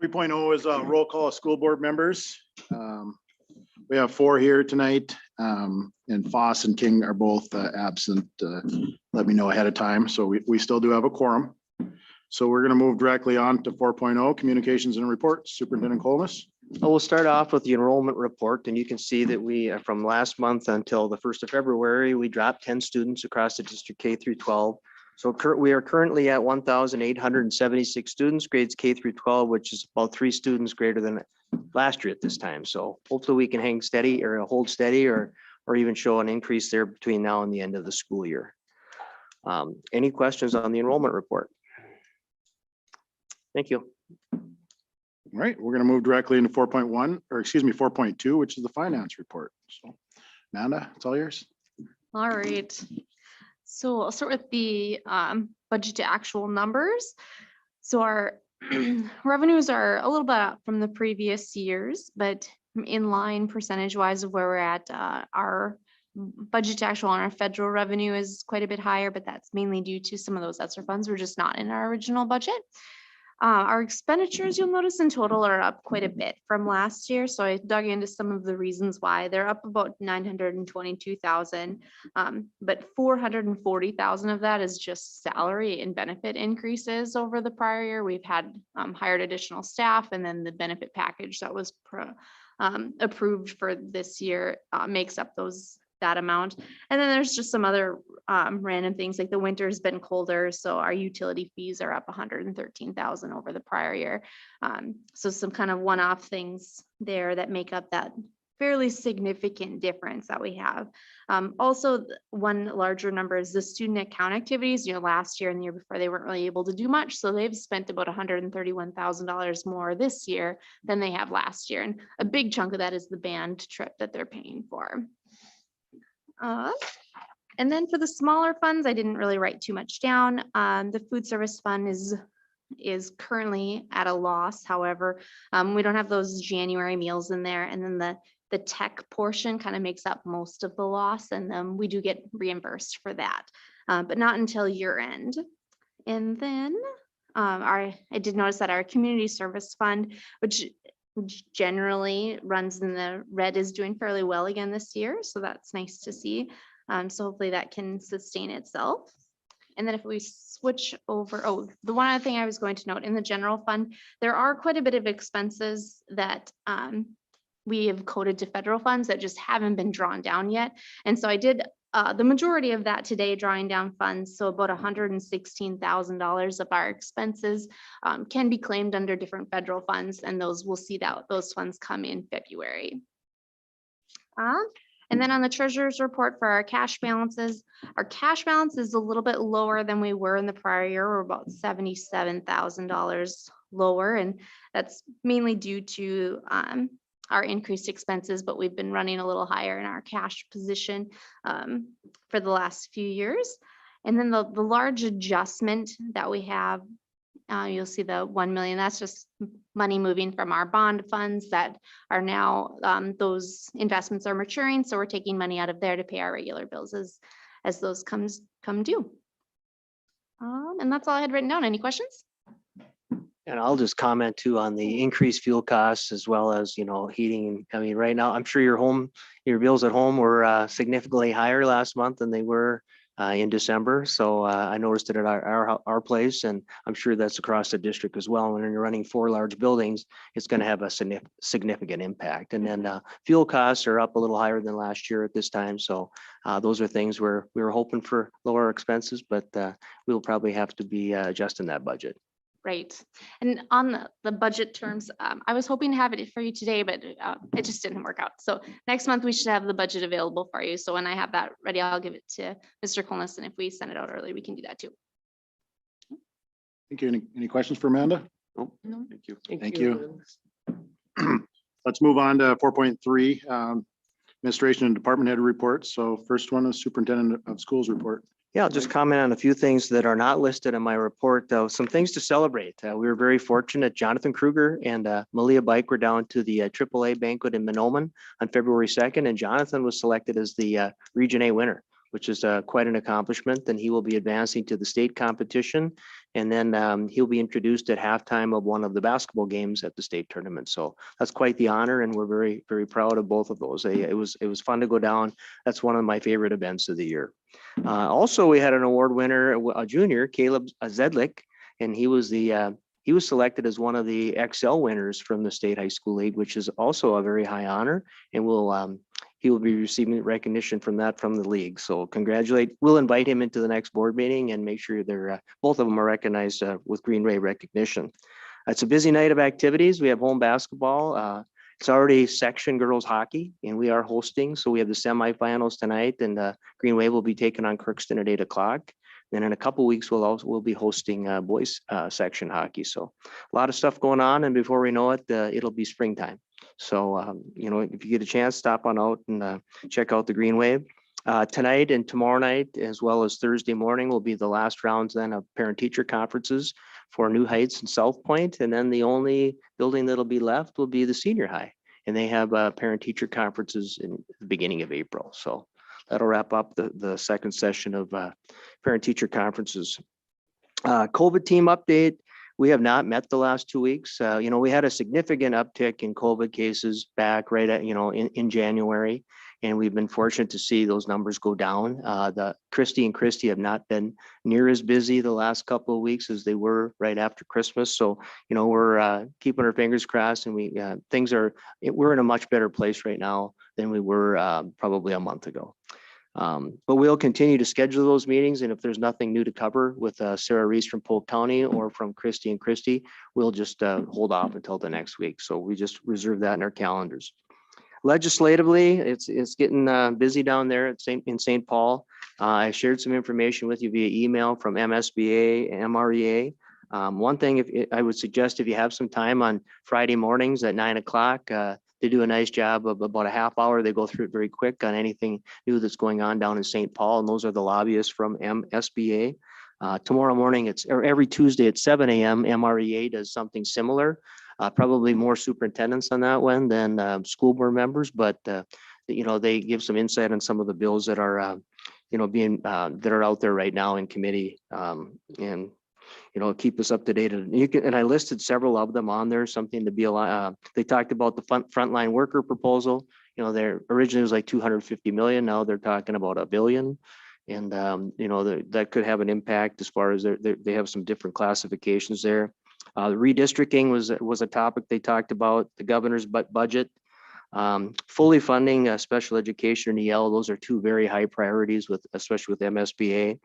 3.0 is a roll call of school board members. We have 4 here tonight, and Foss and King are both absent. Let me know ahead of time. So we still do have a quorum. So we're going to move directly on to 4.0, communications and reports. Superintendent Colness. We'll start off with the enrollment report, and you can see that we, from last month until the 1st of February, we dropped 10 students across the district K through 12. So we are currently at 1,876 students, grades K through 12, which is about 3 students greater than last year at this time. So hopefully we can hang steady or hold steady or even show an increase there between now and the end of the school year. Any questions on the enrollment report? Thank you. All right, we're going to move directly into 4.1, or excuse me, 4.2, which is the finance report. So Amanda, it's all yours. All right. So I'll start with the budget to actual numbers. So our revenues are a little bit up from the previous years, but in line percentage wise of where we're at. Our budget to actual on our federal revenue is quite a bit higher, but that's mainly due to some of those ESSER funds were just not in our original budget. Our expenditures, you'll notice in total are up quite a bit from last year. So I dug into some of the reasons why they're up about 922,000, but 440,000 of that is just salary and benefit increases over the prior year. We've had hired additional staff, and then the benefit package that was approved for this year makes up that amount. And then there's just some other random things, like the winter's been colder, so our utility fees are up 113,000 over the prior year. So some kind of one-off things there that make up that fairly significant difference that we have. Also, one larger number is the student account activities. Last year and the year before, they weren't really able to do much, so they've spent about $131,000 more this year than they have last year. And a big chunk of that is the band trip that they're paying for. And then for the smaller funds, I didn't really write too much down. The food service fund is currently at a loss. However, we don't have those January meals in there. And then the tech portion kind of makes up most of the loss. And then we do get reimbursed for that, but not until year end. And then I did notice that our community service fund, which generally runs in the red, is doing fairly well again this year. So that's nice to see. So hopefully that can sustain itself. And then if we switch over, the one other thing I was going to note in the general fund, there are quite a bit of expenses that we have coded to federal funds that just haven't been drawn down yet. And so I did the majority of that today, drawing down funds. So about $116,000 of our expenses can be claimed under different federal funds, and we'll see that those funds come in February. And then on the treasurer's report for our cash balances, our cash balance is a little bit lower than we were in the prior year. We're about $77,000 lower, and that's mainly due to our increased expenses, but we've been running a little higher in our cash position for the last few years. And then the large adjustment that we have, you'll see the 1 million, that's just money moving from our bond funds that are now, those investments are maturing. So we're taking money out of there to pay our regular bills as those come due. And that's all I had written down. Any questions? And I'll just comment too on the increased fuel costs as well as, heating. I mean, right now, I'm sure your bills at home were significantly higher last month than they were in December. So I noticed it at our place, and I'm sure that's across the district as well. When you're running 4 large buildings, it's going to have a significant impact. And then fuel costs are up a little higher than last year at this time. So those are things where we were hoping for lower expenses, but we'll probably have to be adjusting that budget. Right. And on the budget terms, I was hoping to have it for you today, but it just didn't work out. So next month we should have the budget available for you. So when I have that ready, I'll give it to Mr. Colness. And if we send it out early, we can do that too. Thank you. Any questions for Amanda? No. Thank you. Thank you. Let's move on to 4.3, administration and department head reports. So first one is superintendent of schools report. Yeah, I'll just comment on a few things that are not listed in my report, though. Some things to celebrate. We were very fortunate. Jonathan Kruger and Malia Bike were down to the AAA banquet in Mahnomen on February 2nd, and Jonathan was selected as the Region A winner. which is quite an accomplishment. And he will be advancing to the state competition. And then he'll be introduced at halftime of one of the basketball games at the state tournament. So that's quite the honor, and we're very, very proud of both of those. It was fun to go down. That's one of my favorite events of the year. Also, we had an award winner, a junior, Caleb Zedlick, and he was selected as one of the Excel winners from the State High School League, which is also a very high honor, and he will be receiving recognition from the league. So we'll invite him into the next board meeting and make sure both of them are recognized with Green Wave recognition. It's a busy night of activities. We have home basketball. It's already section girls hockey, and we are hosting. So we have the semifinals tonight, and Green Wave will be taking on Crookston at 8 o'clock. Then in a couple of weeks, we'll be hosting boys section hockey. So a lot of stuff going on, and before we know it, it'll be springtime. So if you get a chance, stop on out and check out the Green Wave. Tonight and tomorrow night, as well as Thursday morning, will be the last rounds then of parent-teacher conferences for New Heights and South Point, and then the only building that'll be left will be the senior high, and they have parent-teacher conferences in the beginning of April. So that'll wrap up the second session of parent-teacher conferences. COVID team update. We have not met the last 2 weeks. We had a significant uptick in COVID cases back right at, in January, and we've been fortunate to see those numbers go down. The Christy and Christy have not been near as busy the last couple of weeks as they were right after Christmas. So, we're keeping our fingers crossed, and we're in a much better place right now than we were probably a month ago. But we'll continue to schedule those meetings, and if there's nothing new to cover with Sarah Reese from Polk County or from Christy and Christy, we'll just hold off until the next week. So we just reserve that in our calendars. Legislatively, it's getting busy down there in St. Paul. I shared some information with you via email from MSBA and MREA. One thing I would suggest, if you have some time on Friday mornings at 9 o'clock, they do a nice job of about a half hour. They go through it very quick on anything new that's going on down in St. Paul, and those are the lobbyists from MSBA. Tomorrow morning, or every Tuesday at 7 a.m., MREA does something similar. Probably more superintendents on that one than school board members, but they give some insight on some of the bills that are that are out there right now in committee, and keep us up to date. And I listed several of them on there. Something to be they talked about the frontline worker proposal. There originally was like 250 million. Now they're talking about $1 billion. And that could have an impact as far as they have some different classifications there. The redistricting was a topic they talked about. The governor's budget, fully funding special education and EL. Those are two very high priorities, especially with MSBA.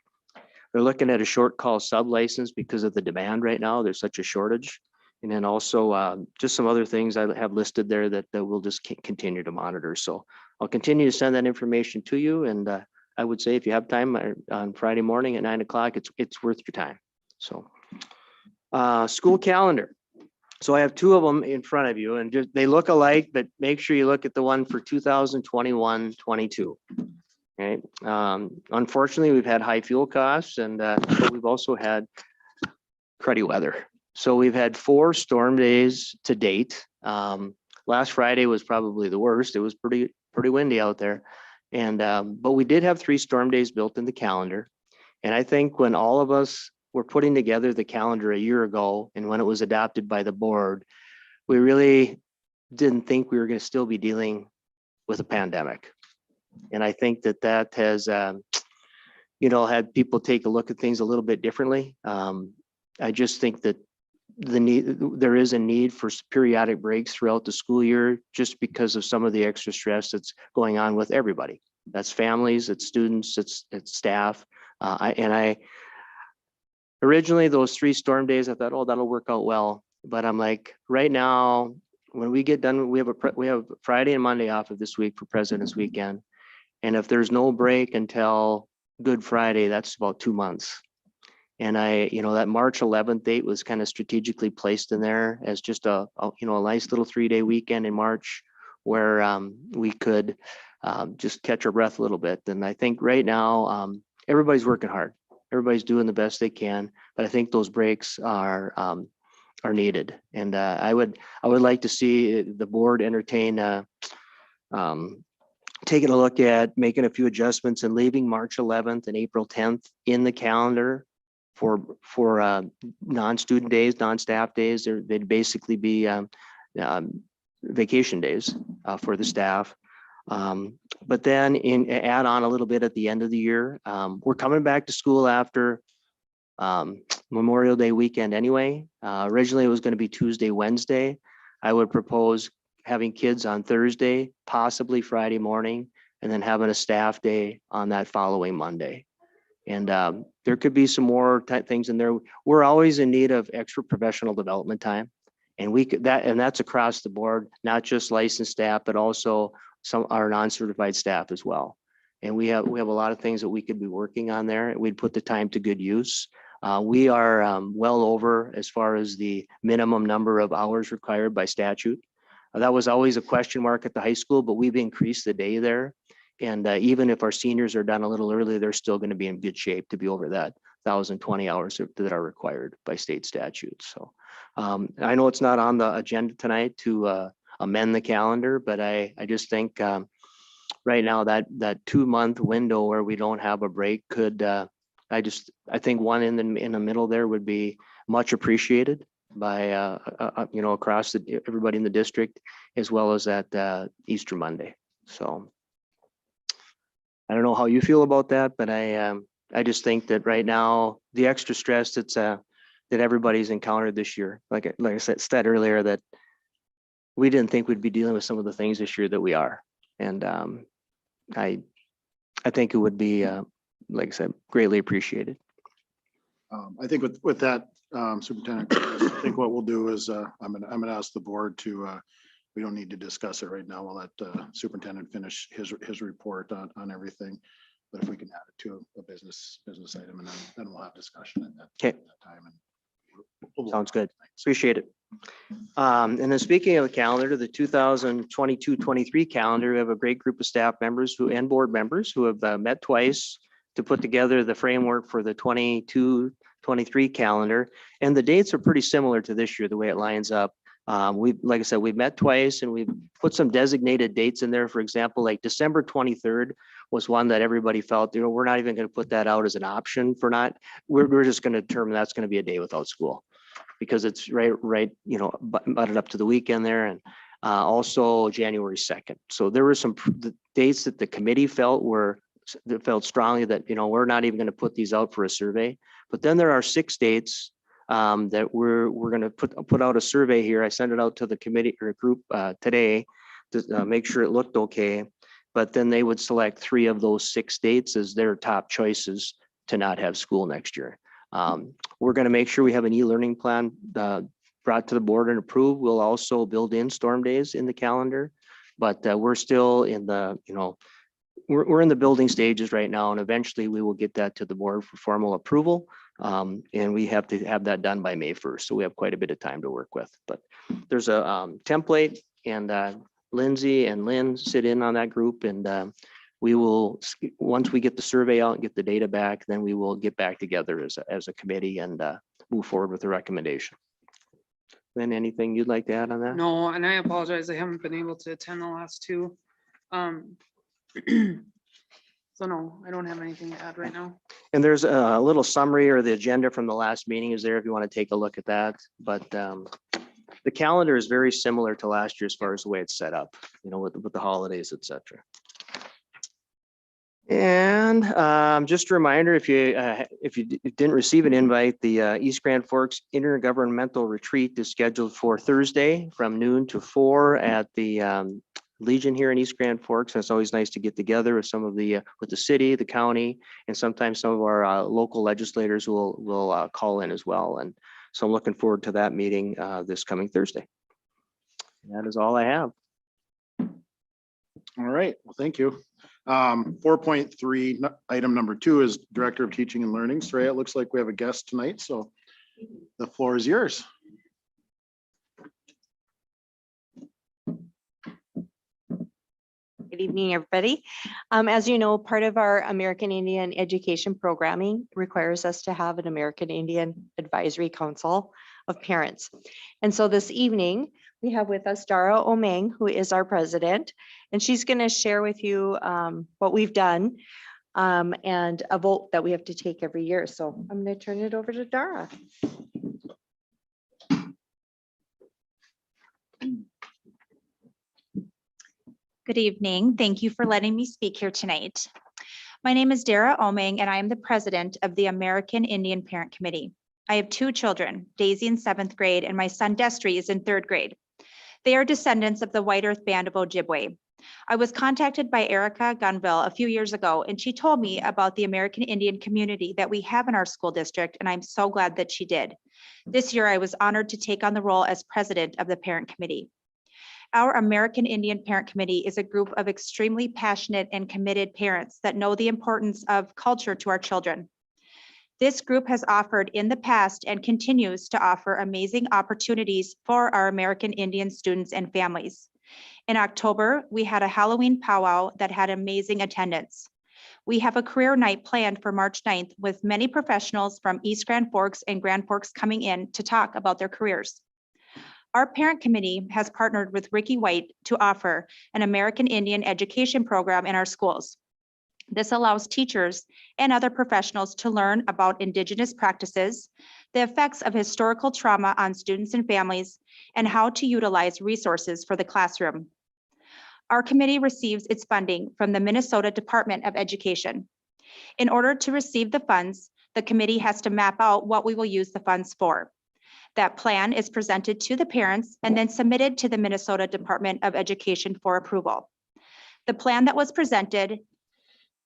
They're looking at a short call sub license because of the demand right now. There's such a shortage. And then also just some other things I have listed there that we'll just continue to monitor. So I'll continue to send that information to you. And I would say if you have time on Friday morning at 9 o'clock, it's worth your time. So school calendar. So I have two of them in front of you, and they look alike, but make sure you look at the one for 2021-22. Okay. Unfortunately, we've had high fuel costs, and but we've also had cruddy weather. So we've had 4 storm days to date. Last Friday was probably the worst. It was pretty windy out there, and but we did have 3 storm days built in the calendar. And I think when all of us were putting together the calendar a year ago, and when it was adopted by the board, we really didn't think we were going to still be dealing with a pandemic. And I think that has, had people take a look at things a little bit differently. I just think that there is a need for periodic breaks throughout the school year, just because of some of the extra stress that's going on with everybody. That's families, it's students, it's staff. Originally, those 3 storm days, I thought, oh, that'll work out well. But I'm like, right now, when we get done, we have Friday and Monday off of this week for President's Weekend. And if there's no break until Good Friday, that's about 2 months. And that March 11th date was kind of strategically placed in there as just a nice little 3-day weekend in March where we could just catch our breath a little bit. And I think right now, everybody's working hard. Everybody's doing the best they can, but I think those breaks are needed. And I would like to see the board entertain taking a look at making a few adjustments and leaving March 11th and April 10th in the calendar for non-student days, non-staff days. They'd basically be vacation days for the staff. But then add on a little bit at the end of the year. We're coming back to school after Memorial Day weekend anyway. Originally, it was going to be Tuesday, Wednesday. I would propose having kids on Thursday, possibly Friday morning, and then having a staff day on that following Monday. And there could be some more type things in there. We're always in need of extra professional development time. And that's across the board, not just licensed staff, but also some our non-certified staff as well. And we have a lot of things that we could be working on there, and we'd put the time to good use. We are well over as far as the minimum number of hours required by statute. That was always a question mark at the high school, but we've increased the day there. And even if our seniors are done a little early, they're still going to be in good shape to be over that 1,020 hours that are required by state statute. So I know it's not on the agenda tonight to amend the calendar, but I just think right now that 2-month window where we don't have a break could, I think one in the middle there would be much appreciated by across everybody in the district, as well as at Easter Monday. So I don't know how you feel about that, but I just think that right now the extra stress that everybody's encountered this year, like I said earlier, that we didn't think we'd be dealing with some of the things this year that we are. And I think it would be, like I said, greatly appreciated. I think with that, Superintendent, I think what we'll do is I'm gonna ask the board to, we don't need to discuss it right now. We'll let Superintendent finish his report on everything. But if we can add it to a business item, and then we'll have discussion at that time. And Sounds good. Appreciate it. And then speaking of the calendar, the 2022-23 calendar, we have a great group of staff members and board members who have met twice to put together the framework for the 22-23 calendar. And the dates are pretty similar to this year, the way it lines up. Like I said, we've met twice and we've put some designated dates in there. For example, like December 23rd was one that everybody felt, we're not even going to put that out as an option for not, we're just going to determine that's going to be a day without school because it's right, butted up to the weekend there. And also January 2nd. So there were some dates that the committee felt strongly that, we're not even going to put these out for a survey. But then there are 6 dates that we're going to put out a survey here. I sent it out to the committee or group today to make sure it looked okay. But then they would select 3 of those 6 dates as their top choices to not have school next year. We're going to make sure we have an e-learning plan brought to the board and approved. We'll also build in storm days in the calendar, but we're still in the, we're in the building stages right now, and eventually we will get that to the board for formal approval. And we have to have that done by May 1st. So we have quite a bit of time to work with, but there's a template, and Lindsay and Lynn sit in on that group, and we will, once we get the survey out and get the data back, then we will get back together as a committee and move forward with the recommendation. Then anything you'd like to add on that? No, and I apologize. I haven't been able to attend the last 2. So no, I don't have anything to add right now. And there's a little summary, or the agenda from the last meeting is there if you want to take a look at that. But the calendar is very similar to last year as far as the way it's set up, with the holidays, etc. And just a reminder, if you didn't receive an invite, the East Grand Forks Intergovernmental Retreat is scheduled for Thursday from noon to 4 at the Legion here in East Grand Forks. And it's always nice to get together with with the city, the county, and sometimes some of our local legislators will call in as well. And so I'm looking forward to that meeting this coming Thursday. And that is all I have. All right, well, thank you. 4.3, item number 2 is Director of Teaching and Learning. Soraya, it looks like we have a guest tonight, so the floor is yours. Good evening, everybody. As you know, part of our American Indian education programming requires us to have an American Indian Advisory Council of Parents. And so this evening, we have with us Dara Omeng, who is our president, and she's going to share with you what we've done and a vote that we have to take every year. So I'm going to turn it over to Dara. Good evening. Thank you for letting me speak here tonight. My name is Dara Omeng, and I am the president of the American Indian Parent Committee. I have two children, Daisy in 7th grade and my son Destry is in 3rd grade. They are descendants of the White Earth Band of Ojibwe. I was contacted by Erica Gunville a few years ago, and she told me about the American Indian community that we have in our school district, and I'm so glad that she did. This year, I was honored to take on the role as president of the parent committee. Our American Indian Parent Committee is a group of extremely passionate and committed parents that know the importance of culture to our children. This group has offered in the past and continues to offer amazing opportunities for our American Indian students and families. In October, we had a Halloween powwow that had amazing attendance. We have a career night planned for March 9th with many professionals from East Grand Forks and Grand Forks coming in to talk about their careers. Our parent committee has partnered with Ricky White to offer an American Indian education program in our schools. This allows teachers and other professionals to learn about Indigenous practices, the effects of historical trauma on students and families, and how to utilize resources for the classroom. Our committee receives its funding from the Minnesota Department of Education. In order to receive the funds, the committee has to map out what we will use the funds for. That plan is presented to the parents and then submitted to the Minnesota Department of Education for approval. The plan that was presented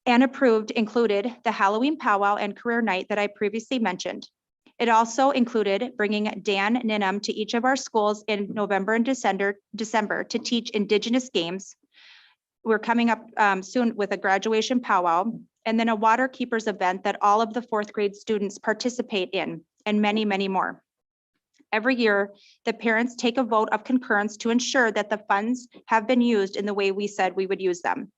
and approved included the Halloween powwow and career night that I previously mentioned. It also included bringing Dan Ninham to each of our schools in November and December to teach Indigenous games. We're coming up soon with a graduation powwow and then a water keepers event that all of the 4th grade students participate in, and many, many more. Every year, the parents take a vote of concurrence to ensure that the funds have been used in the way we said we would use them.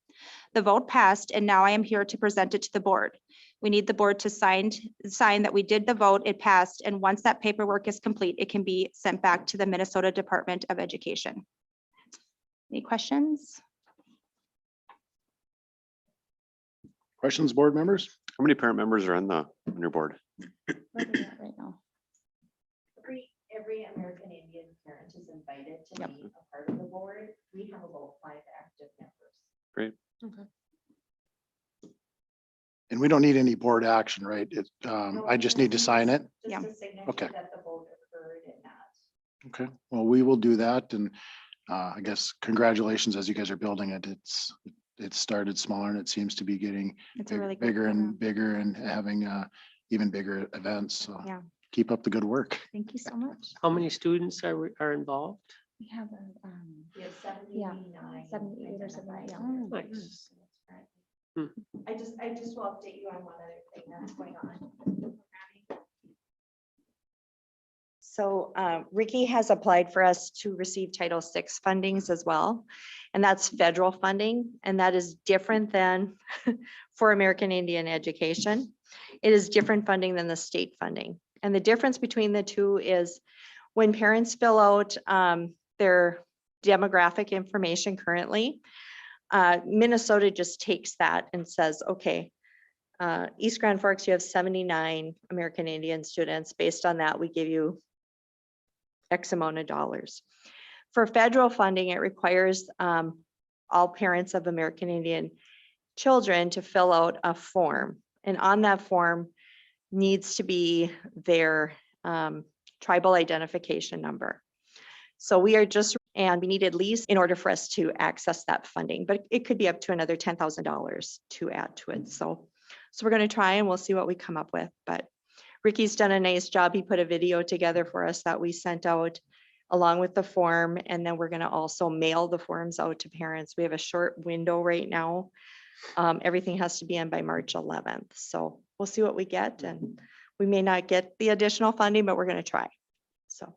The vote passed, and now I am here to present it to the board. We need the board to sign that we did the vote, it passed, and once that paperwork is complete, it can be sent back to the Minnesota Department of Education. Any questions? Questions, board members? How many parent members are on your board? What are we at right now? Every American Indian parent is invited to Yep. be a part of the board. We have about 5 active members. Great. And we don't need any board action, right? I just need to sign it. Yeah. Just a signature Okay. that the vote occurred and that. Okay, well, we will do that. And I guess congratulations as you guys are building it. It started smaller and it seems to be getting It's a really good bigger program. and bigger and having even bigger events. So Yeah. keep up the good work. Thank you so much. How many students are involved? We have We have Yeah, 79. 78 or something, yeah. Nice. I just will update you on one other thing that's going on. So Ricky has applied for us to receive Title VI fundings as well. And that's federal funding, and that is different than for American Indian education. It is different funding than the state funding. And the difference between the two is when parents fill out their demographic information currently, Minnesota just takes that and says, okay, East Grand Forks, you have 79 American Indian students. Based on that, we give you X amount of dollars. For federal funding, it requires all parents of American Indian children to fill out a form. And on that form needs to be their tribal identification number. So we are just, and we need at least in order for us to access that funding, but it could be up to another $10,000 to add to it. So we're going to try and we'll see what we come up with. But Ricky's done a nice job. He put a video together for us that we sent out along with the form. And then we're going to also mail the forms out to parents. We have a short window right now. Everything has to be in by March 11th. So we'll see what we get, and we may not get the additional funding, but we're going to try. So.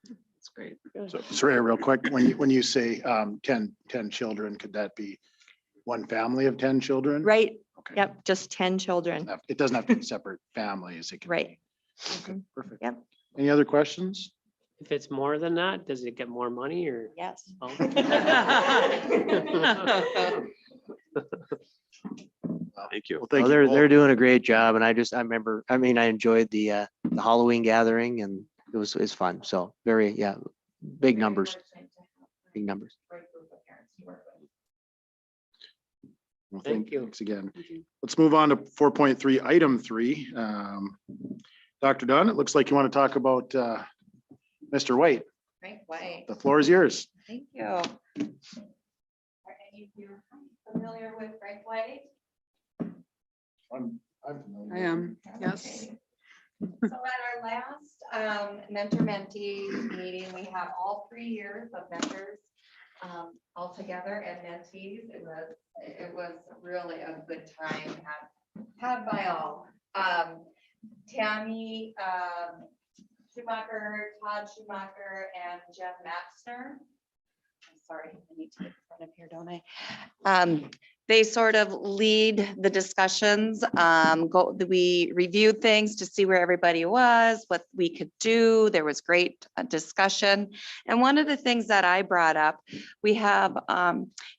That's great. So Saraya, real quick, when you say 10 children, could that be one family of 10 children? Right. Okay. Yep. Just 10 children. It doesn't have to be separate families. It can Right. be. Okay, perfect. Yep. Any other questions? If it's more than that, does it get more money or? Yes. Oh. Thank you. Well, Well, thank they're, you. they're doing a great job and I remember, I mean, I enjoyed the Halloween gathering and it's fun. So very, yeah, big numbers, big numbers. Well, Thank you. Thanks again. Let's move on to 4.3, item 3. Dr. Dunn, it looks like you want to talk about Mr. White. Frank White, The floor is yours. thank you. Are any of you familiar with Frank White? I am, yes. So at our last mentor-mentee meeting, we had all 3 years of mentors all together and mentees. It was really a good time had by all. Tammy Schumacher, Todd Schumacher, and Jen Maxner. I'm sorry, I need to get in front of here, don't I? They sort of lead the discussions. We reviewed things to see where everybody was, what we could do. There was great discussion. And one of the things that I brought up, we have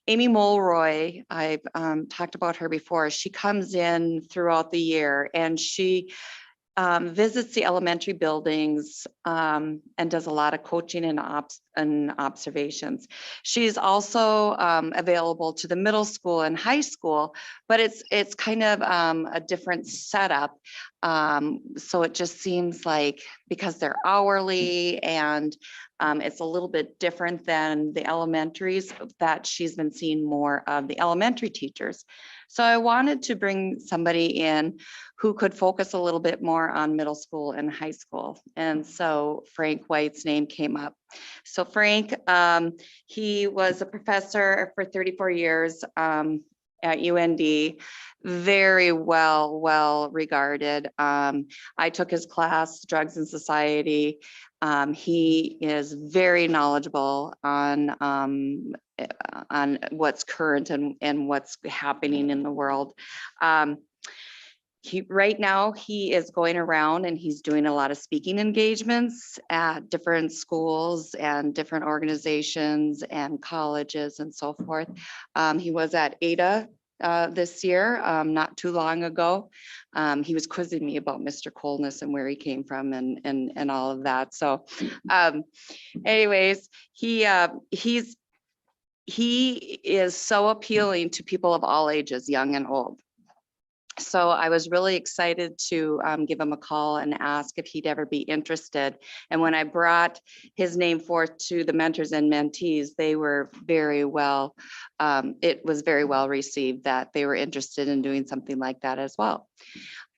Amy Mulroy. I've talked about her before. She comes in throughout the year and she visits the elementary buildings and does a lot of coaching and observations. She's also available to the middle school and high school, but it's kind of a different setup. So it just seems like because they're hourly and it's a little bit different than the elementaries, that she's been seeing more of the elementary teachers. So I wanted to bring somebody in who could focus a little bit more on middle school and high school. And so Frank White's name came up. So Frank, he was a professor for 34 years at UND, very well regarded. I took his class, Drugs and Society. He is very knowledgeable on what's current and what's happening in the world. Right now he is going around and he's doing a lot of speaking engagements at different schools and different organizations and colleges and so forth. He was at Ada this year, not too long ago. He was quizzing me about Mr. Coldness and where he came from and all of that. So anyways, he is so appealing to people of all ages, young and old. So I was really excited to give him a call and ask if he'd ever be interested. And when I brought his name forth to the mentors and mentees, they were very well, it was very well received that they were interested in doing something like that as well.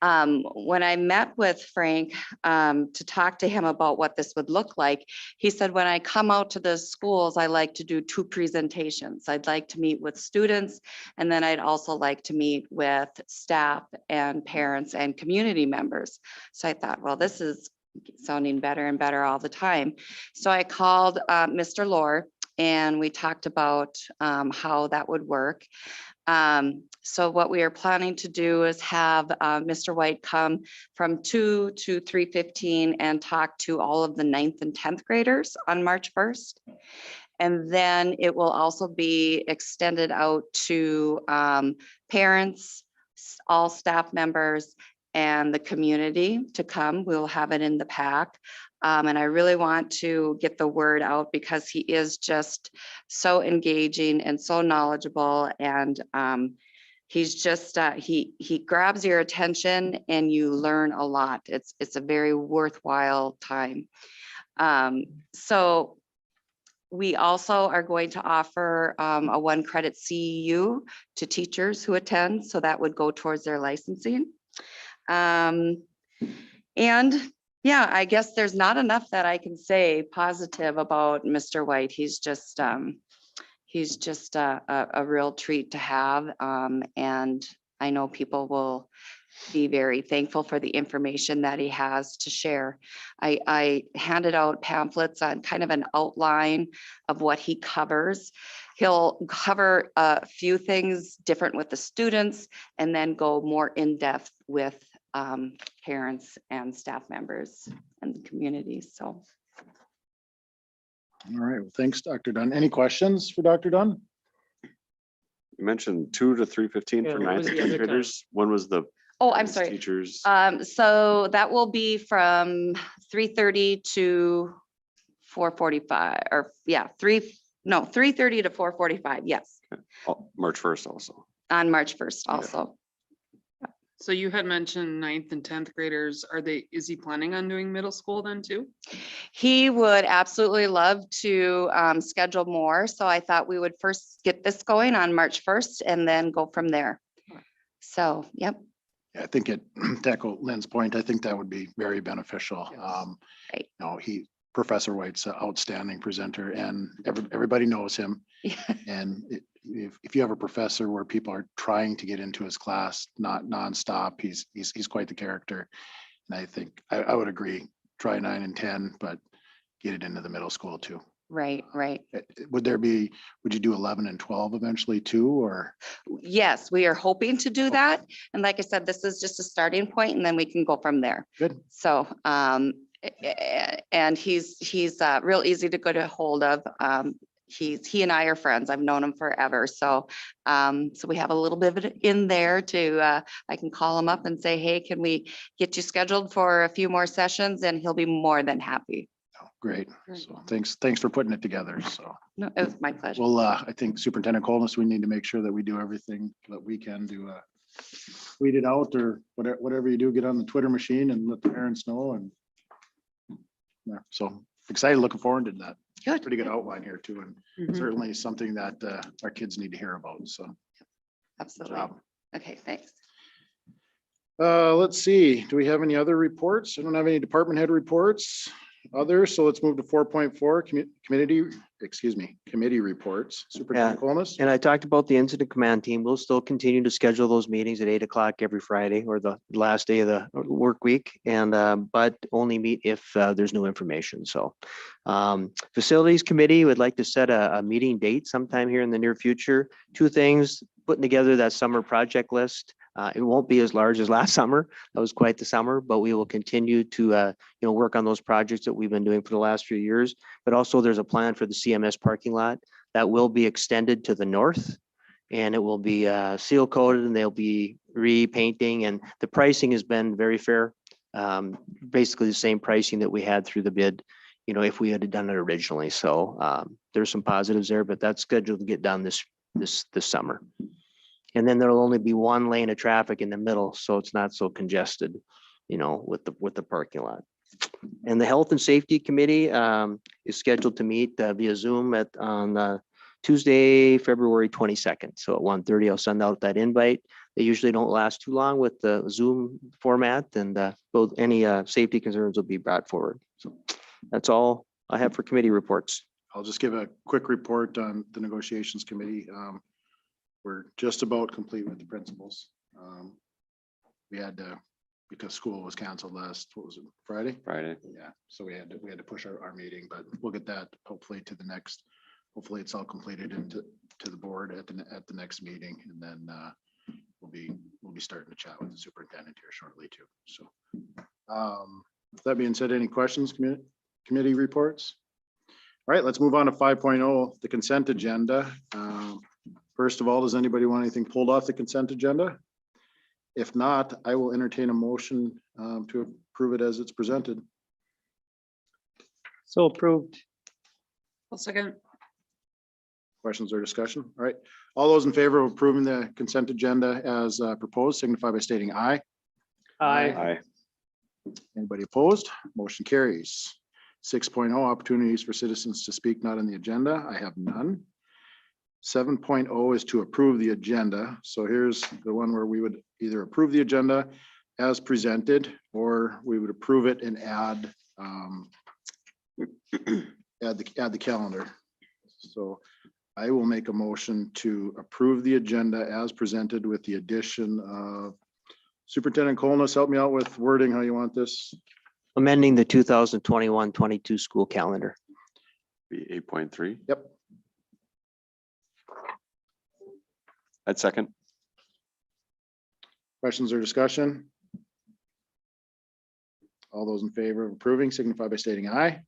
When I met with Frank to talk to him about what this would look like, he said, when I come out to the schools, I like to do 2 presentations. I'd like to meet with students, and then I'd also like to meet with staff and parents and community members. So I thought, well, this is sounding better and better all the time. So I called Mr. Lohr and we talked about how that would work. So what we are planning to do is have Mr. White come from 2 to 3:15 and talk to all of the 9th and 10th graders on March 1st. And then it will also be extended out to parents, all staff members, and the community to come. We'll have it in the pack. And I really want to get the word out because he is just so engaging and so knowledgeable. And he's just, he grabs your attention and you learn a lot. It's a very worthwhile time. So we also are going to offer a 1 credit CEU to teachers who attend. So that would go towards their licensing. And yeah, I guess there's not enough that I can say positive about Mr. White. He's just a real treat to have. And I know people will be very thankful for the information that he has to share. I handed out pamphlets on kind of an outline of what he covers. He'll cover a few things different with the students and then go more in depth with parents and staff members and the community. So All right, well, thanks, Dr. Dunn. Any questions for Dr. Dunn? You mentioned 2 to 3:15 Yeah, for what 9th was and the 10th other time? graders. When was the Oh, I'm parents, sorry. teachers? So that will be from 3:30 to 4:45 or yeah, 3:30 to 4:45. Yes, Oh, March 1st also. on March 1st Yeah. also. So you had mentioned 9th and 10th graders. Is he planning on doing middle school then too? He would absolutely love to schedule more. So I thought we would first get this going on March 1st and then go from there. So, yep, Yeah, I think to echo Lynn's point, I think that would be very beneficial. Yes. Right. No, Professor White's an outstanding presenter and everybody knows him. And if you have a professor where people are trying to get into his class, not nonstop, he's quite the character. And I think I would agree, try 9 and 10, but get it into the middle school too. right. Would you do 11 and 12 eventually too, or? Yes, we are hoping to do that. And like I said, this is just a starting point and then we can go from there. Good. So, and he's real easy to get a hold of. He and I are friends. I've known him forever. So, so we have a little bit of it in there to, I can call him up and say, hey, can we get you scheduled for a few more sessions? And he'll be more than happy. Oh, great. Great. So thanks for putting it together. So, No, it was my pleasure. well, I think Superintendent Colness, we need to make sure that we do everything that we can to tweet it out or whatever you do, get on the Twitter machine and let the parents know. And yeah, so excited, looking forward to that. Good. Pretty good outline here too, and Mhm. certainly something that our kids need to hear about. So, good Absolutely. job. Okay, thanks. Let's see, do we have any other reports? I don't have any department head reports. Others, so let's move to 4.4, committee reports. Superintendent Colness? And I talked about the incident command team. We'll still continue to schedule those meetings at 8 o'clock every Friday or the last day of the work week. And, but only meet if there's new information. So facilities committee would like to set a meeting date sometime here in the near future. 2 things, putting together that summer project list. It won't be as large as last summer. That was quite the summer, but we will continue to work on those projects that we've been doing for the last few years. But also there's a plan for the CMS parking lot that will be extended to the north. And it will be seal coated and they'll be repainting, and the pricing has been very fair. Basically the same pricing that we had through the bid, if we had done it originally. So there's some positives there, but that's scheduled to get done this summer. And then there'll only be 1 lane of traffic in the middle, so it's not so congested, with the parking lot. And the Health and Safety Committee is scheduled to meet via Zoom on Tuesday, February 22nd. So at 1:30, I'll send out that invite. They usually don't last too long with the Zoom format, and both any safety concerns will be brought forward. So that's all I have for committee reports. I'll just give a quick report on the negotiations committee. We're just about complete with the principals. We had to, because school was canceled Friday? Friday. Yeah, so we had to push our meeting, but we'll get that hopefully to the next, hopefully it's all completed into the board at the next meeting. And then we'll be starting to chat with the superintendent here shortly too. So with that being said, any questions, committee reports? All right, let's move on to 5.0, the consent agenda. First of all, does anybody want anything pulled off the consent agenda? If not, I will entertain a motion to approve it as it's presented. So approved. I'll second. Questions or discussion? All right. All those in favor of approving the consent agenda as proposed signify by stating aye. Aye. Aye. Anybody opposed? Motion carries. 6.0 opportunities for citizens to speak not on the agenda. I have none. 7.0 is to approve the agenda. So here's the one where we would either approve the agenda as presented, or we would approve it and add the calendar. So I will make a motion to approve the agenda as presented with the addition of Superintendent Colness. Help me out with wording how you want this. Amending the 2021-22 school calendar. Be 8.3. Yep. I'd second. Questions or discussion? All those in favor of approving signify by stating aye.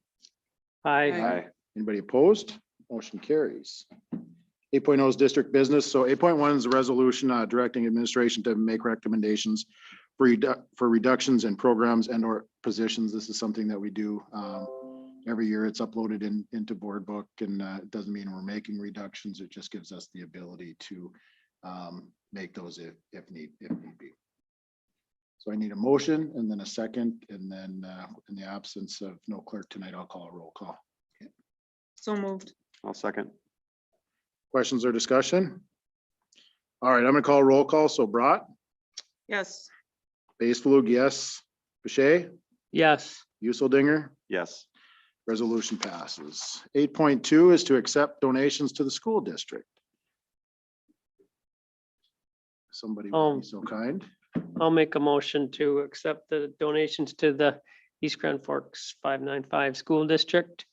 Aye. Aye. Anybody opposed? Motion carries. 8.0 is district business. So 8.1 is a resolution directing administration to make recommendations for reductions in programs and or positions. This is something that we do every year. It's uploaded into board book, and it doesn't mean we're making reductions. It just gives us the ability to make those if need be. So I need a motion and then a second, and then in the absence of no clerk tonight, I'll call a roll call. So moved. I'll second. Questions or discussion? All right, I'm gonna call a roll call. So Brat, Yes. Baselug, yes. Boucher, Yes, Usseldinger, Yes. resolution passes. 8.2 is to accept donations to the school district. Somebody would be so kind. I'll make a motion to accept the donations to the East Grand Forks 595 School District.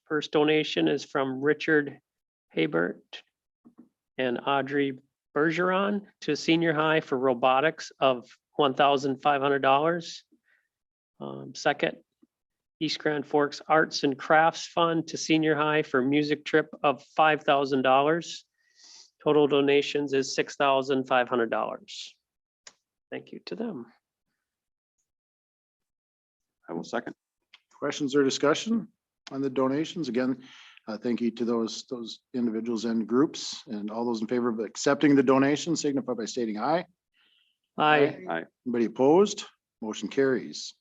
First donation is from Richard Habert and Audrey Bergeron to senior high for robotics of $1,500. Second, East Grand Forks Arts and Crafts Fund to senior high for music trip of $5,000. Total donations is $6,500. Thank you to them. I will second. Questions or discussion on the donations? Again, thank you to those individuals and groups, and all those in favor of accepting the donation signify by stating aye. Aye. Anybody opposed? Motion carries.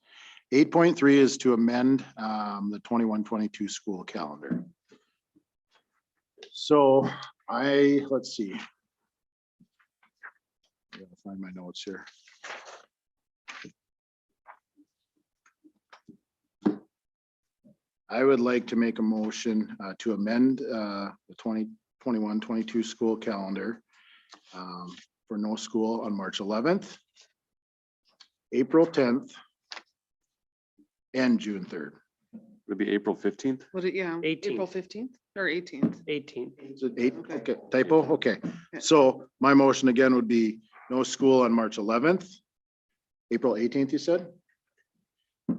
8.3 is to amend the 21-22 school calendar. So let's see. I gotta find my notes here. I would like to make a motion to amend the 2021-22 school calendar for no school on March 11th, April 10th, and June 3rd. Would it be April 15th? Would it, yeah, 18th. April 15th or 18th? 18. Is it 8? Okay. Okay, typo? Okay. So my motion again would be no school on March 11th, April 18th, you said?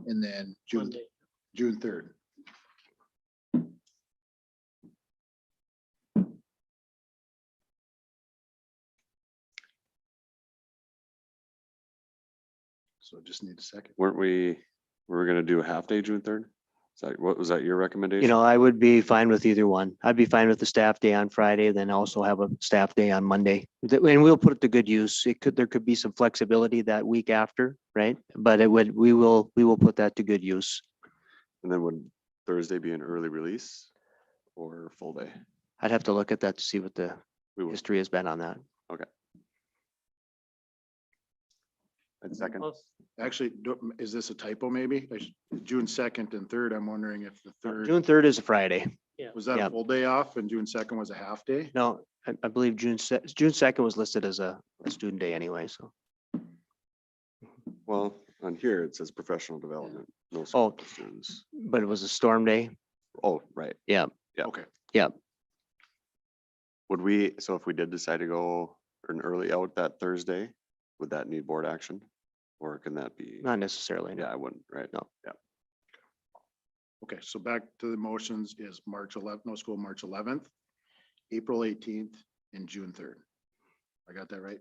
And then Monday. June 3rd. So just need a second. We were gonna do a half day, June 3rd? What was that your recommendation? You know, I would be fine with either one. I'd be fine with the staff day on Friday, then also have a staff day on Monday. And we'll put it to good use. There could be some flexibility that week after, right? But we will put that to good use. And then would Thursday be an early release or full day? I'd have to look at that to see what the We will. history has been on that. And second, Actually, is this a typo maybe? June 2nd and 3rd, I'm wondering if the 3rd, June 3rd is a Friday. was that yeah. a full day off and June 2nd was a half day? No, I believe June 2nd was listed as a student day anyway, so. well, on here it says professional development, no school Oh. students. But it was a storm day. Oh, right. Yeah, Yeah. Okay. Would we, so if we did decide to go an early out that Thursday, would that need board action? Or can that be? not necessarily. no. Yeah, I wouldn't, right? No. Yeah. Okay, so back to the motions is March 11th, no school, March 11th, April 18th, and June 3rd. I got that right?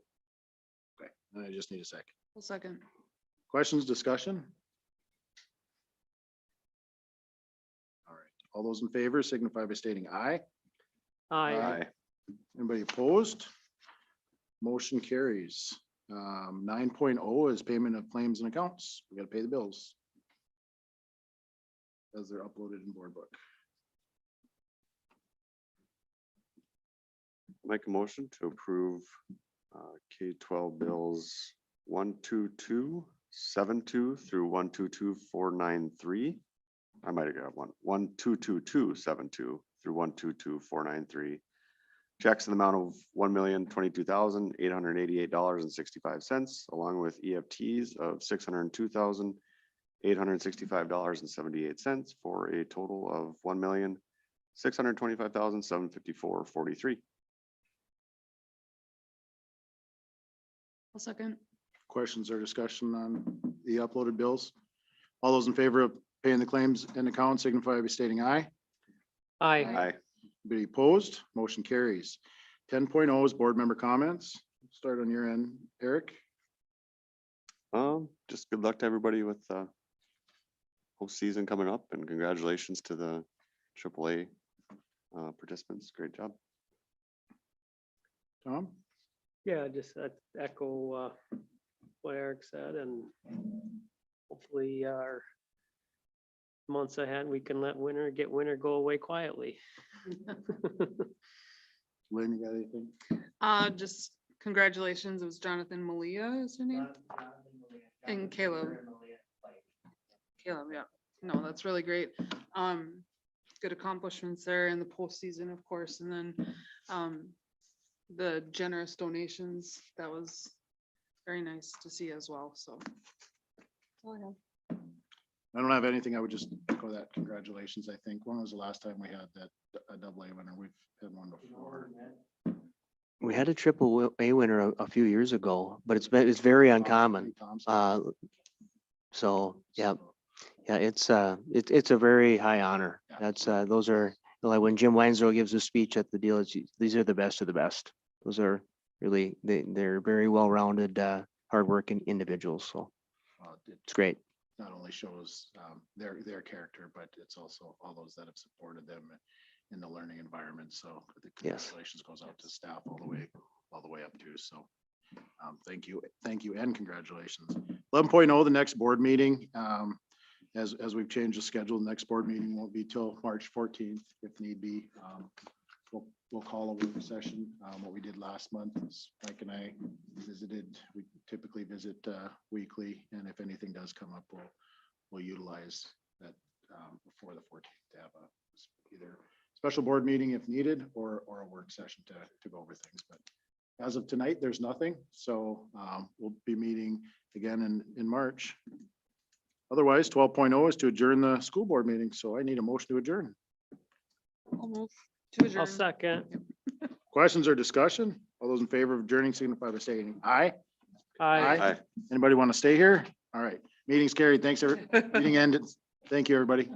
Okay, and I just need a second. Well, second. Questions, discussion? All right, all those in favor signify by stating aye. Aye. Anybody opposed? Motion carries. 9.0 is payment of claims and accounts. We gotta pay the bills. As they're uploaded in board book. Make a motion to approve K-12 bills 12272 through 122493. I might have got 122272 through 122493. Checks in the amount of $1,022,888.65, along with EFTs of $602,865.78 for a total of $1,625,754.43. I'll second. Questions or discussion on the uploaded bills? All those in favor of Paying the claims and accounts signify by stating aye. Aye. Aye. Be opposed, motion carries. 10.0 is board member comments. Start on your end, Eric. Just good luck to everybody with whole season coming up, and congratulations to the AAA participants. Great job. Tom? Yeah, just echo what Eric said, and hopefully our months ahead, we can let winter go away quietly. Lynn, you got anything? Just congratulations. It was Jonathan Malia, is her name? And Caleb. Caleb, yeah. No, that's really great. Good accomplishments there in the postseason, of course, and then the generous donations. That was very nice to see as well, so. that's all I have. I don't have anything. I would just echo that. Congratulations. I think when was the last time we had that a double A winner? We've had one before. We had a triple A winner a few years ago, but it's very uncommon. Thompson. So, yeah, it's a very high honor. Yeah. That's, those are, like when Jim Weinzierl gives a speech at the deal, these are the best of the best. Those are really, they're very well-rounded, hardworking individuals. So It it's great. not only shows their character, but it's also all those that have supported them in the learning environment. So the Yes. congratulations goes out to staff all the way up to. So thank you, and congratulations. 11.0, the next board meeting. As we've changed the schedule, the next board meeting won't be till March 14th, if need be. We'll call a work session. What we did last month is Mike and I visited. We typically visit weekly, and if anything does come up, we'll utilize that before the 14th to have either special board meeting if needed, or a work session to go over things. But as of tonight, there's nothing. So we'll be meeting again in March. Otherwise, 12.0 is to adjourn the school board meeting. So I need a motion to adjourn. Almost. To I'll adjourn. second. Questions or discussion? All those in favor of adjourning signify by saying aye. Aye. Aye. Anybody want to stay here? All right, meeting's carried. Thanks, meeting ended. Thank you, everybody.